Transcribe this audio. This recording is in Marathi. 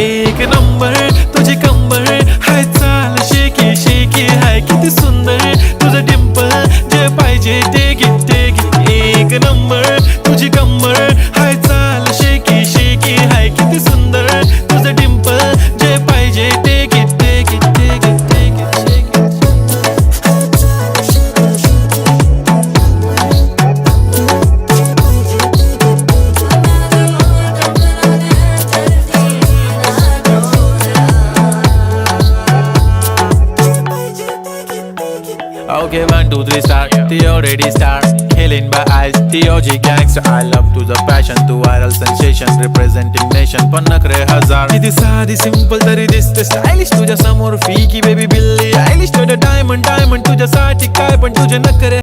एक नंबर तुझी कंबर हाय, चाल शेकी शेकी हाय, किती सुंदर तुझं डिंपल, जे पाहिजे ते घे ते घे. एक नंबर तुझी कंबर हाय, चाल शेकी शेकी हाय, किती सुंदर तुझं डिंपल, जे पाहिजे ते घे ते घे ते घे ते घे. Okay, 1, 2, 3 start. The already start. Killing by eyes. The OG gangster. I love to the passion, to viral sensation, representing nation. पण नखरे हजार. किती साधी सिंपल तरी दिसते स्टायलिश तुझ्या समोर, फीकी बेबी बिल्ली आयलिश. तुझ्या डायमंड डायमंड तुझ्यासाठी काय, पण तुझे नखरे